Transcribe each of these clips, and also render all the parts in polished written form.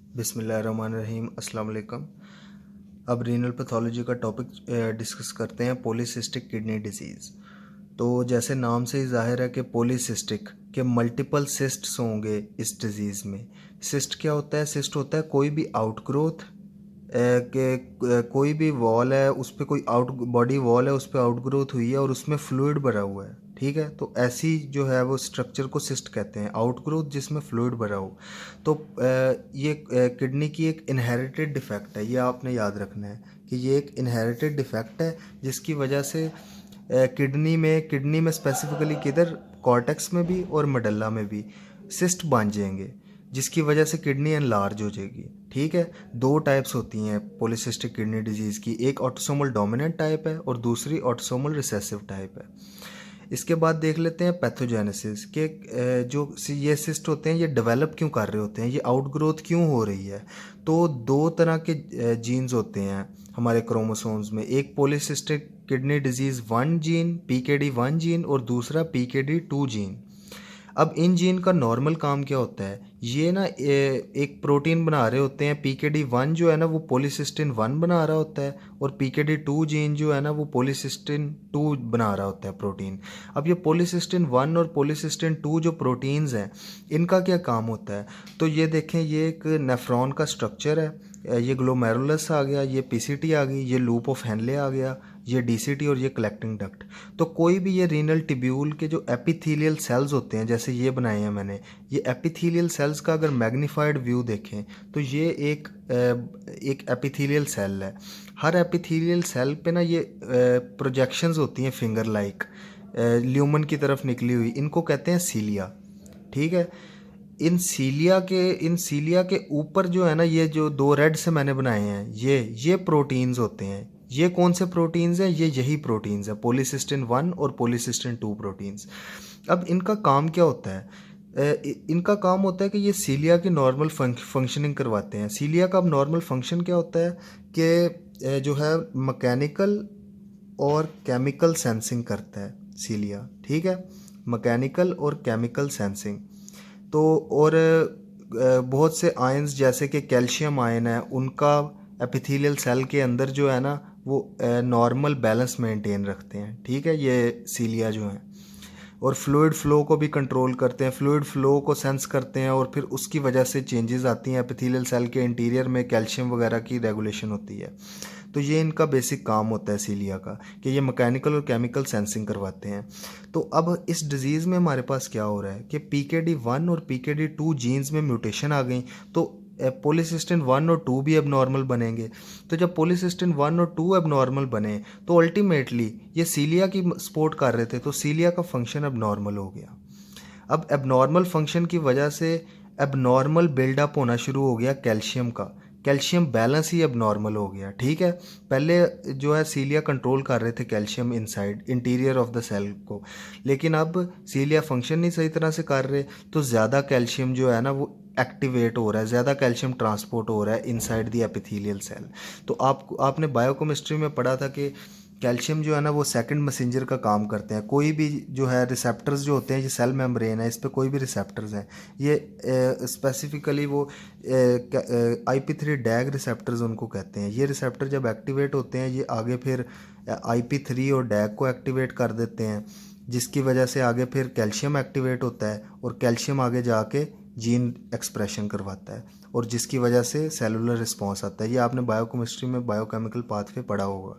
बिस्मिल्लाहिर्रहमानिर्रहीम, अस्सलाम वालेकुम। अब रीनल पैथोलॉजी का टॉपिक डिस्कस करते हैं, पॉलीसिस्टिक किडनी डिजीज़। तो जैसे नाम से ही जाहिर है कि पॉलीसिस्टिक के मल्टीपल सिस्ट्स होंगे इस डिज़ीज़ में। सिस्ट क्या होता है? सिस्ट होता है कोई भी आउटग्रोथ के कोई भी वॉल है, उस पर कोई आउट बॉडी वॉल है, उस पर आउटग्रोथ हुई है और उसमें फ्लूइड भरा हुआ है। ठीक है, तो ऐसी जो है वो स्ट्रक्चर को सिस्ट कहते हैं, आउटग्रोथ जिसमें फ्लूइड भरा हो। तो ये किडनी की एक इनहेरिटेड डिफेक्ट है, ये आपने याद रखना है कि ये एक इनहेरिटेड डिफेक्ट है जिसकी वजह से किडनी में स्पेसिफिकली किधर, कॉर्टेक्स में भी और मेडल्ला में भी सिस्ट बन जाएंगे, जिसकी वजह से किडनी एनलार्ज हो जाएगी। ठीक है, दो टाइप्स होती हैं पॉलीसिस्टिक किडनी डिजीज़ की, एक ऑटोसोमल डोमिनेंट टाइप है और दूसरी ऑटोसोमल रिसेसिव टाइप है। इसके बाद देख लेते हैं पैथोजेनेसिस के जो ये सिस्ट होते हैं ये डेवलप क्यों कर रहे होते हैं, ये आउटग्रोथ क्यों हो रही है। तो दो तरह के जीन्स होते हैं हमारे क्रोमोसोम्स में, एक polycystic kidney disease 1 gene PKD1 gene और दूसरा PKD2 जीन। अब इन जीन का नॉर्मल काम क्या होता है, ये ना एक प्रोटीन बना रहे होते हैं। PKD1 जो है ना वो पॉलीसिस्टिन 1 बना रहा होता है और PKD2 जीन जो है ना वो पॉलीसिस्टिन 2 बना रहा होता है प्रोटीन। अब ये पॉलीसिस्टिन 1 और पॉलीसिस्टिन 2 जो प्रोटीन्स हैं, इनका क्या काम होता है, तो ये देखें, ये एक नेफ्रॉन का स्ट्रक्चर है, ये ग्लोमेरुलस आ गया, ये PCT आ गई, ये लूप ऑफ हेनले आ गया, ये DCT और ये कलेक्टिंग डक्ट। तो कोई भी ये रीनल टिब्यूल के जो एपिथेलियल सेल्स होते हैं, जैसे ये बनाए हैं मैंने, ये एपिथेलियल सेल्स का अगर मैग्नीफाइड व्यू देखें तो ये एक एपिथेलियल सेल है। हर एपिथेलियल सेल पे ना ये प्रोजेक्शंस होती हैं फिंगर लाइक, ल्यूमन की तरफ निकली हुई, इनको कहते हैं सीलिया। ठीक है, इन सीलिया के ऊपर जो है ना, ये जो दो रेड से मैंने बनाए हैं, ये प्रोटीन्स होते हैं। ये कौन से प्रोटीन्स हैं? ये यही प्रोटीन्स हैं, पॉलीसिस्टिन 1 और पॉलीसिस्टिन 2 प्रोटीन्स। अब इनका काम क्या होता है? इनका काम होता है कि ये सीलिया की नॉर्मल फंक्शनिंग करवाते हैं। सीलिया का अब नॉर्मल फंक्शन क्या होता है कि जो है मैकेनिकल और केमिकल सेंसिंग करता है सीलिया। ठीक है, मैकेनिकल और केमिकल सेंसिंग। तो और बहुत से आयंस जैसे कि कैल्शियम आयन है, उनका एपिथेलियल सेल के अंदर जो है ना वो नॉर्मल बैलेंस मेंटेन रखते हैं। ठीक है, ये सीलिया जो है, और फ्लूइड फ्लो को भी कंट्रोल करते हैं, फ्लूइड फ्लो को सेंस करते हैं और फिर उसकी वजह से चेंजेस आती हैं एपिथेलियल सेल के इंटीरियर में, कैल्शियम वगैरह की रेगुलेशन होती है। तो ये इनका बेसिक काम होता है सीलिया का, कि ये मैकेनिकल और केमिकल सेंसिंग करवाते हैं। तो अब इस डिज़ीज़ में हमारे पास क्या हो रहा है कि PKD1 और PKD2 जीन्स में म्यूटेशन आ गई, तो पॉलीसिस्टिन 1 और 2 भी अब नॉर्मल बनेंगे। तो जब पॉलीसिस्टिन 1 और 2 अब नॉर्मल बने तो अल्टीमेटली ये सीलिया की सपोर्ट कर रहे थे, तो सीलिया का फंक्शन अब नॉर्मल हो गया। अब एबनॉर्मल फंक्शन की वजह से एबनॉर्मल बिल्डअप होना शुरू हो गया कैल्शियम का, कैल्शियम बैलेंस ही अब नॉर्मल हो गया। ठीक है, पहले जो है सीलिया कंट्रोल कर रहे थे calcium inside interior of the cell को, लेकिन अब सीलिया फंक्शन नहीं सही तरह से कर रहे, तो ज़्यादा कैल्शियम जो है ना वो एक्टिवेट हो रहा है, ज़्यादा कैल्शियम ट्रांसपोर्ट हो रहा है इनसाइड द एपिथेलियल सेल। तो आपने बायोकेमिस्ट्री में पढ़ा था कि कैल्शियम जो है ना वो सेकंड मैसेंजर का काम करते हैं। कोई भी जो है रिसेप्टर्स जो होते हैं, ये सेल मेम्ब्रेन है, इस पे कोई भी रिसेप्टर्स हैं, ये स्पेसिफिकली वो IP3 डैग रिसेप्टर्स उनको कहते हैं। ये रिसेप्टर जब एक्टिवेट होते हैं, ये आगे फिर IP3 और डैग को एक्टिवेट कर देते हैं, जिसकी वजह से आगे फिर कैल्शियम एक्टिवेट होता है और कैल्शियम आगे जाके जीन एक्सप्रेशन करवाता है और जिसकी वजह से सेलुलर रिस्पॉन्स आता है। ये आपने बायोकेमिस्ट्री में बायोकेमिकल पाथवे पढ़ा होगा।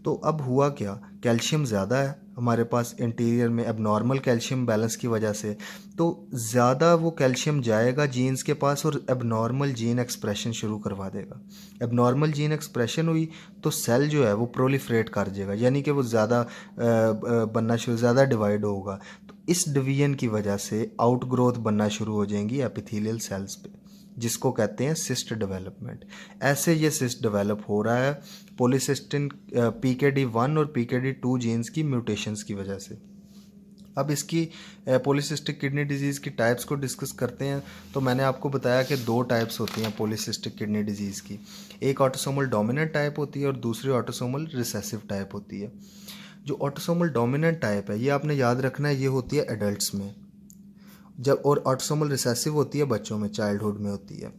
तो अब हुआ क्या, कैल्शियम ज़्यादा है हमारे पास इंटीरियर में एबनॉर्मल कैल्शियम बैलेंस की वजह से, तो ज़्यादा वो कैल्शियम जाएगा जीन्स के पास और एबनॉर्मल जीन एक्सप्रेशन शुरू करवा देगा। एबनॉर्मल जीन एक्सप्रेशन हुई तो सेल जो है वो प्रोलिफरेट कर जाएगा, यानी कि वो ज़्यादा बनना शुरू, ज़्यादा डिवाइड होगा। तो इस डिवीजन की वजह से आउटग्रोथ बनना शुरू हो जाएंगी एपिथेलियल सेल्स पे, जिसको कहते हैं सिस्ट डेवलपमेंट। ऐसे ये सिस्ट डेवलप हो रहा है पॉलीसिस्टिन PKD1 और PKD2 जीन्स की म्यूटेशंस की वजह से। अब इसकी पॉलीसिस्टिक किडनी डिजीज़ की टाइप्स को डिस्कस करते हैं। तो मैंने आपको बताया कि दो टाइप्स होती हैं पॉलीसिस्टिक किडनी डिजीज़ की, एक ऑटोसोमल डोमिनेंट टाइप होती है और दूसरी ऑटोसोमल रिसेसिव टाइप होती है। जो ऑटोसोमल डोमिनेंट टाइप है, ये आपने याद रखना है, ये होती है एडल्ट्स में, जब और ऑटोसोमल रिसेसिव होती है बच्चों में, चाइल्डहुड में होती है।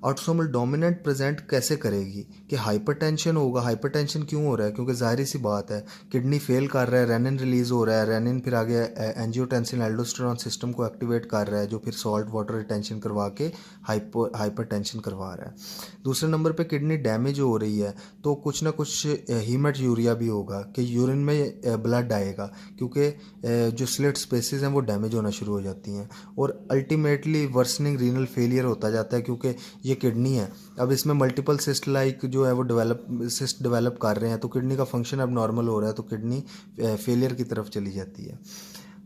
ऑटोसोमल डोमिनेंट प्रेजेंट कैसे करेगी कि हाइपरटेंशन होगा। हाइपरटेंशन क्यों हो रहा है? क्योंकि जाहिर सी बात है किडनी फेल कर रहा है, रेनिन रिलीज हो रहा है, रेनिन फिर आगे एंजियोटेंसिन एल्डोस्टेरोन सिस्टम को एक्टिवेट कर रहा है जो फिर सॉल्ट वाटर रिटेंशन करवा के हाइपरटेंशन करवा रहा है। दूसरे नंबर पे किडनी डैमेज हो रही है तो कुछ ना कुछ हीमेट यूरिया भी होगा कि यूरिन में ब्लड आएगा, क्योंकि जो स्लिट स्पेसेस हैं वो डैमेज होना शुरू हो जाती हैं और अल्टीमेटली वर्सनिंग रीनल फेलियर होता जाता है, क्योंकि ये किडनी है, अब इसमें मल्टीपल सिस्ट लाइक जो है वो डेवलप कर रहे हैं, तो किडनी का फंक्शन अब नॉर्मल हो रहा है, तो किडनी फेलियर की तरफ चली जाती है।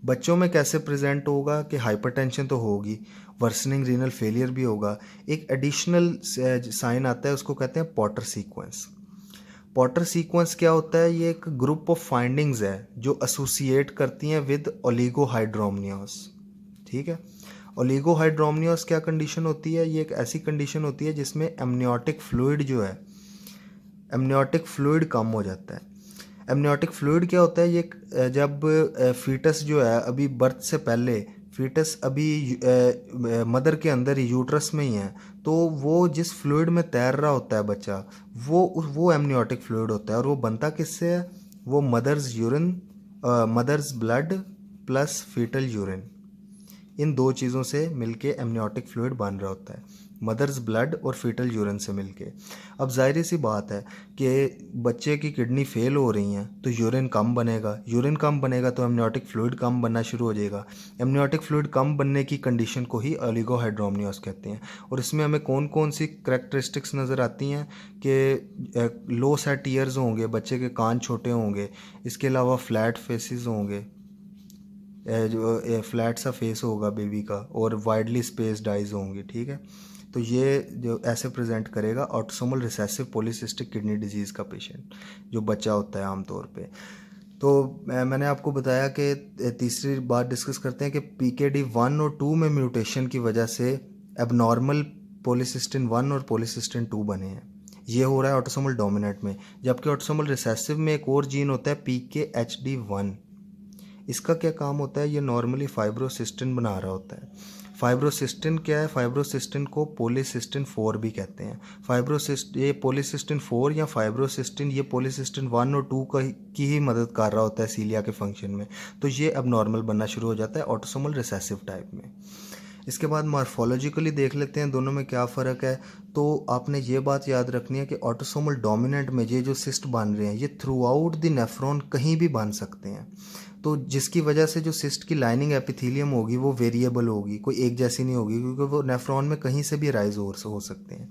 बच्चों में कैसे प्रेजेंट होगा कि हाइपरटेंशन तो होगी, वर्सनिंग रीनल फेलियर भी होगा। एक एडिशनल साइन आता है, उसको कहते हैं पॉटर सीक्वेंस। पॉटर सीक्वेंस क्या होता है? ये एक ग्रुप ऑफ फाइंडिंग्स है जो एसोसिएट करती हैं विद ओलिगोहाइड्रोमनियोस। ठीक है, ओलिगोहाइड्रोमनियोस क्या कंडीशन होती है? ये एक ऐसी कंडीशन होती है जिसमें एमनियोटिक फ्लूइड जो है, एमनियोटिक फ्लूइड कम हो जाता है। एमनियोटिक फ्लूइड क्या होता है? ये जब फीटस जो है अभी बर्थ से पहले, फीटस अभी मदर के अंदर ही यूट्रस में ही है, तो वो जिस फ्लूइड में तैर रहा होता है बच्चा, वो एमनियोटिक फ्लूइड होता है। और वो बनता किससे है? वो mother's urine, mother's blood plus foetal urine, इन दो चीज़ों से मिलके एमनियोटिक फ्लूइड बन रहा होता है, मदर्स ब्लड और फीटल यूरिन से मिलके। अब जाहिर सी बात है कि बच्चे की किडनी फेल हो रही हैं तो यूरिन कम बनेगा, यूरिन कम बनेगा तो एमनियोटिक फ्लूइड कम बनना शुरू हो जाएगा। एमनियोटिक फ्लूइड कम बनने की कंडीशन को ही ओलिगोहाइड्रोमनियोस कहते हैं। और इसमें हमें कौन कौन सी करैक्टरिस्टिक्स नज़र आती हैं कि लो सेट ईयर्स होंगे, बच्चे के कान छोटे होंगे, इसके अलावा फ्लैट फेसेस होंगे, जो फ्लैट सा फेस होगा बेबी का, और वाइडली स्पेस्ड आइज होंगी। ठीक है, तो ये जो ऐसे प्रेजेंट करेगा autosomal recessive polycystic kidney disease का पेशेंट जो बच्चा होता है आमतौर पे। तो मैंने आपको बताया कि तीसरी बात डिस्कस करते हैं कि PKD 1 और 2 में म्यूटेशन की वजह से एबनॉर्मल पॉलीसिस्टिन 1 और पॉलीसिस्टिन 2 बने हैं। ये हो रहा है ऑटोसोमल डोमिनेंट में। जबकि ऑटोसोमल रिसेसिव में एक और जीन होता है PKHD1। इसका क्या काम होता है? ये नॉर्मली फाइब्रोसिस्टिन बना रहा होता है। फाइब्रोसिस्टिन क्या है? फाइब्रोसिस्टिन को पॉलीसिस्टिन 4 भी कहते हैं। ये पॉलीसिस्टिन 4 या फाइब्रोसिस्टिन ये पॉलीसिस्टिन 1 और 2 की ही मदद कर रहा होता है सीलिया के फंक्शन में, तो ये अब नॉर्मल बनना शुरू हो जाता है ऑटोसोमल रिसेसिव टाइप में। इसके बाद मॉर्फोलॉजिकली देख लेते हैं दोनों में क्या फ़र्क है। तो आपने ये बात याद रखनी है कि ऑटोसोमल डोमिनेंट में ये जो सिस्ट बन रहे हैं ये थ्रू आउट द नेफ्रॉन कहीं भी बन सकते हैं, तो जिसकी वजह से जो सिस्ट की लाइनिंग एपिथेलियम होगी वो वेरिएबल होगी, कोई एक जैसी नहीं होगी, क्योंकि वो नेफ्रॉन में कहीं से भी राइज हो सकते हैं।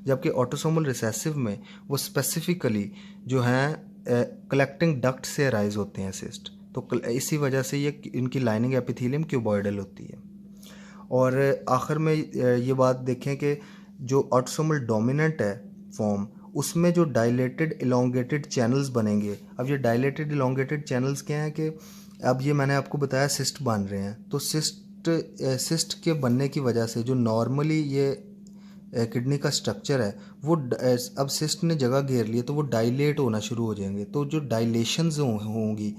जबकि ऑटोसोमल रिसेसिव में वो स्पेसिफिकली जो हैं कलेक्टिंग डक्ट से राइज होते हैं सिस्ट, तो इसी वजह से ये इनकी लाइनिंग एपिथेलियम क्यूबॉइडल होती है। और आखिर में ये बात देखें कि जो ऑटोसोमल डोमिनेंट है फॉर्म, उसमें जो डायलेटेड इलोंगेटेड चैनल्स बनेंगे। अब ये डायलेटेड इलोंगेटेड चैनल्स क्या हैं कि अब ये मैंने आपको बताया सिस्ट बन रहे हैं, तो सिस्ट के बनने की वजह से जो नॉर्मली ये किडनी का स्ट्रक्चर है वो अब सिस्ट ने जगह घेर ली है तो वो डायलेट होना शुरू हो जाएंगे। तो जो डायलेशंस होंगी,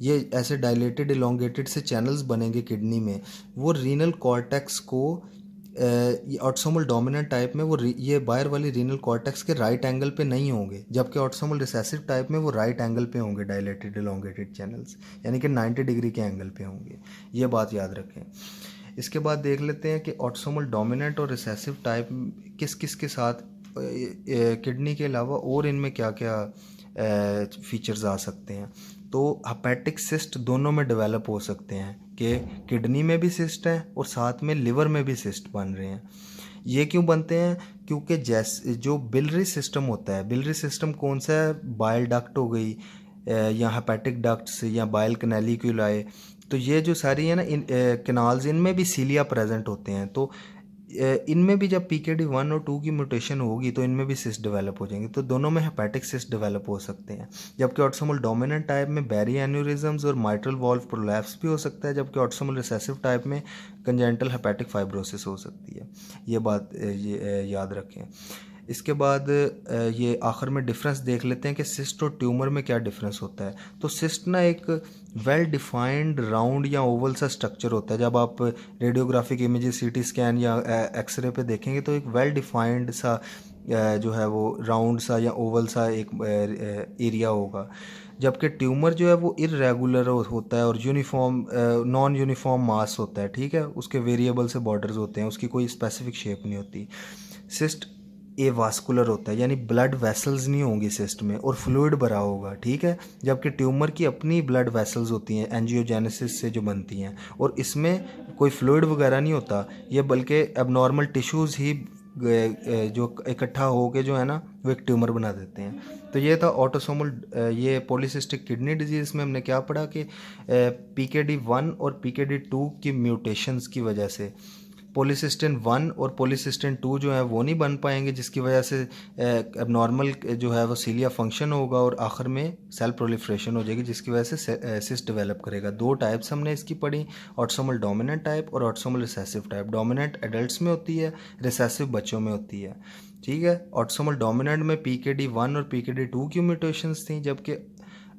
ये ऐसे डायलेटेड इलोंगेटेड से चैनल्स बनेंगे किडनी में, वो रीनल कॉर्टेक्स को ऑटोसोमल डोमिनेंट टाइप में वो ये बाहर वाली रीनल कॉर्टेक्स के राइट एंगल पे नहीं होंगे, जबकि ऑटोसोमल रिसेसिव टाइप में वो राइट एंगल पे होंगे डायलेटेड इलोंगेटेड चैनल्स, यानी कि 90 डिग्री के एंगल पे होंगे। ये बात याद रखें। इसके बाद देख लेते हैं कि ऑटोसोमल डोमिनेंट और रिसेसिव टाइप किस किस के साथ किडनी के अलावा और इनमें क्या क्या फीचर्स आ सकते हैं। तो हेपेटिक सिस्ट दोनों में डेवलप हो सकते हैं कि किडनी में भी सिस्ट हैं और साथ में लिवर में भी सिस्ट बन रहे हैं। ये क्यों बनते हैं? क्योंकि जैसे जो बिलरी सिस्टम होता है, बिलरी सिस्टम कौन सा है? बाइल डक्ट हो गई या हेपेटिक डक्ट्स या बाइल कैनालिक्यूलाई, तो ये जो सारी है ना कैनाल्स, इनमें भी सीलिया प्रेजेंट होते हैं। तो इनमें भी जब PKD 1 और 2 की म्यूटेशन होगी तो इनमें भी सिस्ट डेवलप हो जाएंगे, तो दोनों में हेपेटिक सिस्ट डेवलप हो सकते हैं। जबकि ऑटोसोमल डोमिनेंट टाइप में बैरी एन्यूरिज्म्स और माइट्रल वॉल्व प्रोलैप्स भी हो सकता है, जबकि ऑटोसोमल रिसेसिव टाइप में कंजेंटल हेपेटिक फाइब्रोसिस हो सकती है। ये बात याद रखें। इसके बाद ये आखिर में डिफरेंस देख लेते हैं कि सिस्ट और ट्यूमर में क्या डिफरेंस होता है। तो सिस्ट ना एक वेल डिफाइंड राउंड या ओवल सा स्ट्रक्चर होता है। जब आप रेडियोग्राफिक इमेजेस, सीटी स्कैन या एक्सरे पे देखेंगे तो एक वेल डिफाइंड सा जो है वो राउंड सा या ओवल सा एक एरिया होगा। जबकि ट्यूमर जो है वो इरेगुलर होता है और यूनिफॉर्म नॉन यूनिफॉर्म मास होता है, ठीक है। उसके वेरिएबल से बॉर्डर्स होते हैं, उसकी कोई स्पेसिफिक शेप नहीं होती। सिस्ट ए वास्कुलर होता है, यानी ब्लड वेसल्स नहीं होंगी सिस्ट में और फ्लूइड भरा होगा, ठीक है। जबकि ट्यूमर की अपनी ब्लड वेसल्स होती हैं एंजियोजेनेसिस से जो बनती हैं, और इसमें कोई फ्लूइड वगैरह नहीं होता, ये बल्कि एबनॉर्मल टिश्यूज़ ही जो इकट्ठा होके जो है ना वो एक ट्यूमर बना देते हैं। तो ये था ऑटोसोमल, ये पॉलीसिस्टिक किडनी डिजीज़ में हमने क्या पढ़ा कि PKD1 और PKD2 की म्यूटेशंस की वजह से पॉलीसिस्टिन 1 और पॉलीसिस्टिन 2 जो है वो नहीं बन पाएंगे, जिसकी वजह से एबनॉर्मल जो है वो सीलिया फंक्शन होगा और आखिर में सेल प्रोलिफरेशन हो जाएगी, जिसकी वजह से सिस्ट डेवलप करेगा। दो टाइप्स हमने इसकी पढ़ी, ऑटोसोमल डोमिनेंट टाइप और autosomal recessive type. Dominant adults में होती है, रिसेसिव बच्चों में होती है, ठीक है। ऑटोसोमल डोमिनेंट में PKD1 और PKD2 की म्यूटेशंस थी, जबकि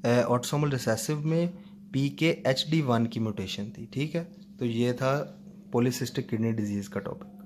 ऑटोसोमल रिसेसिव में PKHD1 की म्यूटेशन थी, ठीक है। तो ये था पॉलीसिस्टिक किडनी डिजीज़ का टॉपिक।